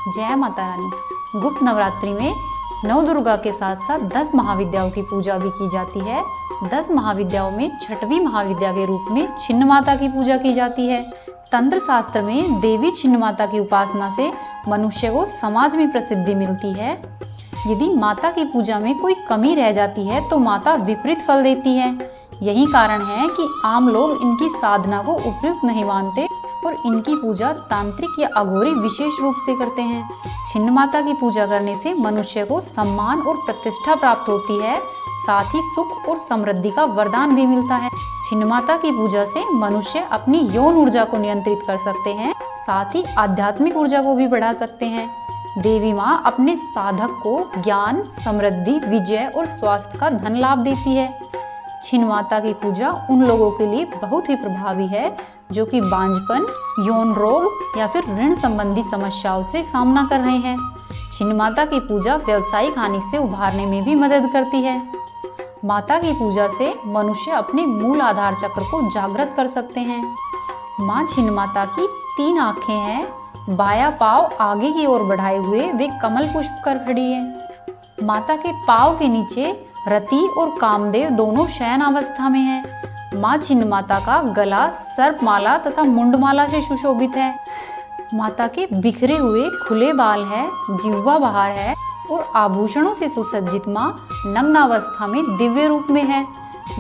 जय माता रानी। गुप्त नवरात्रि में नव दुर्गा के साथ साथ 10 महाविद्याओं की पूजा भी की जाती है। 10 महाविद्याओं में छठवीं महाविद्या के रूप में छिन्न माता की पूजा की जाती है। तंत्र शास्त्र में देवी छिन्न माता की उपासना से मनुष्य को समाज में प्रसिद्धि मिलती है। यदि माता की पूजा में कोई कमी रह जाती है तो माता विपरीत फल देती है। यही कारण है कि आम लोग इनकी साधना को उपयुक्त नहीं मानते और इनकी पूजा तांत्रिक या अघोरी विशेष रूप से करते हैं। छिन्न माता की पूजा करने से मनुष्य को सम्मान और प्रतिष्ठा प्राप्त होती है, साथ ही सुख और समृद्धि का वरदान भी मिलता है। छिन्न माता की पूजा से मनुष्य अपनी यौन ऊर्जा को नियंत्रित कर सकते हैं, साथ ही आध्यात्मिक ऊर्जा को भी बढ़ा सकते हैं। देवी माँ अपने साधक को ज्ञान, समृद्धि, विजय और स्वास्थ्य का धन लाभ देती है। छिन्न माता की पूजा उन लोगों के लिए बहुत ही प्रभावी है जो कि बांझपन, यौन रोग या फिर ऋण संबंधी समस्याओं से सामना कर रहे हैं। छिन्न माता की पूजा व्यावसायिक हानि से उभारने में भी मदद करती है। माता की पूजा से मनुष्य अपने मूल आधार चक्र को जागृत कर सकते हैं। माँ छिन्न माता की 3 आंखें हैं। बायां पांव आगे की ओर बढ़ाए हुए वे कमल पुष्प कर खड़ी है। माता के पांव के नीचे रति और कामदेव दोनों शयन अवस्था में हैं। माँ छिन्न माता का गला सर्पमाला तथा मुंडमाला से सुशोभित है। माता के बिखरे हुए खुले बाल है, जिह्वा बाहर है और आभूषणों से सुसज्जित माँ नग्नावस्था में दिव्य रूप में है।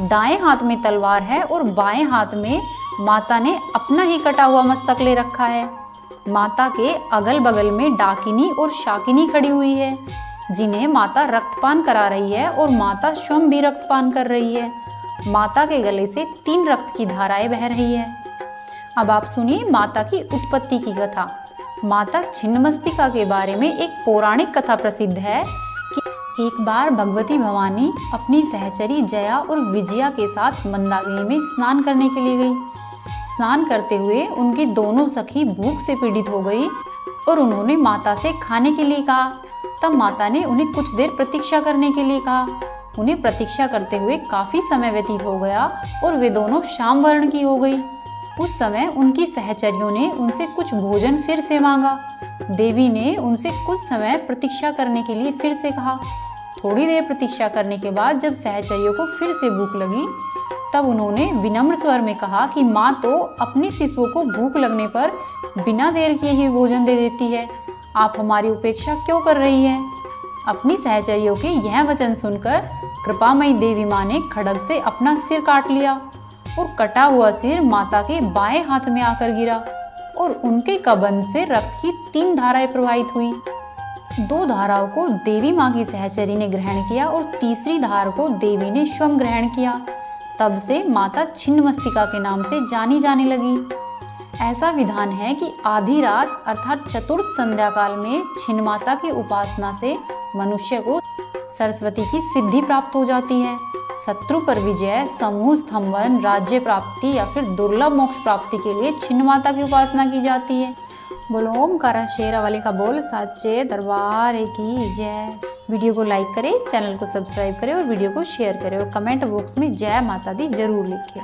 दाएं हाथ में तलवार है और बाएं हाथ में माता ने अपना ही कटा हुआ मस्तक ले रखा है। माता के अगल बगल में डाकिनी और शाकिनी खड़ी हुई है, जिन्हें माता रक्तपान करा रही है और माता स्वयं भी रक्तपान कर रही है। माता के गले से 3 रक्त की धाराएं बह रही है। अब आप सुनिए माता की उत्पत्ति की कथा। माता छिन्नमस्तिका के बारे में एक पौराणिक कथा प्रसिद्ध है कि एक बार भगवती भवानी अपनी सहचरी जया और विजया के साथ मंदाकिनी में स्नान करने के लिए गई। स्नान करते हुए उनकी दोनों सखी भूख से पीड़ित हो गई और उन्होंने माता से खाने के लिए कहा। तब माता ने उन्हें कुछ देर प्रतीक्षा करने के लिए कहा। उन्हें प्रतीक्षा करते हुए काफी समय व्यतीत हो गया और वे दोनों शाम वर्ण की हो गई। उस समय उनकी सहचरियों ने उनसे कुछ भोजन फिर से मांगा। देवी ने उनसे कुछ समय प्रतीक्षा करने के लिए फिर से कहा। थोड़ी देर प्रतीक्षा करने के बाद जब सहचरियों को फिर से भूख लगी तब उन्होंने विनम्र स्वर में कहा कि माँ तो अपने शिशुओं को भूख लगने पर बिना देर किए ही भोजन दे देती है, आप हमारी उपेक्षा क्यों कर रही हैं? अपनी सहचरियों के यह वचन सुनकर कृपामयी देवी माँ ने खड्ग से अपना सिर काट लिया और कटा हुआ सिर माता के बाएं हाथ में आकर गिरा और उनके कबंध से रक्त की 3 धाराएं प्रवाहित हुई। 2 धाराओं को देवी माँ की सहचरी ने ग्रहण किया और तीसरी धार को देवी ने स्वयं ग्रहण किया। तब से माता छिन्नमस्तिका के नाम से जानी जाने लगी। ऐसा विधान है कि आधी रात अर्थात चतुर्थ संध्या काल में छिन्न माता की उपासना से मनुष्य को सरस्वती की सिद्धि प्राप्त हो जाती है। शत्रु पर विजय, समूह स्तंभन, राज्य प्राप्ति या फिर दुर्लभ मोक्ष प्राप्ति के लिए छिन्न माता की उपासना की जाती है। बोलो ओमकारा शेरा वाले का बोल साचे दरबार की जय। वीडियो को लाइक करें, चैनल को सब्सक्राइब करें और वीडियो को शेयर करें और कमेंट बॉक्स में जय माता दी जरूर लिखें।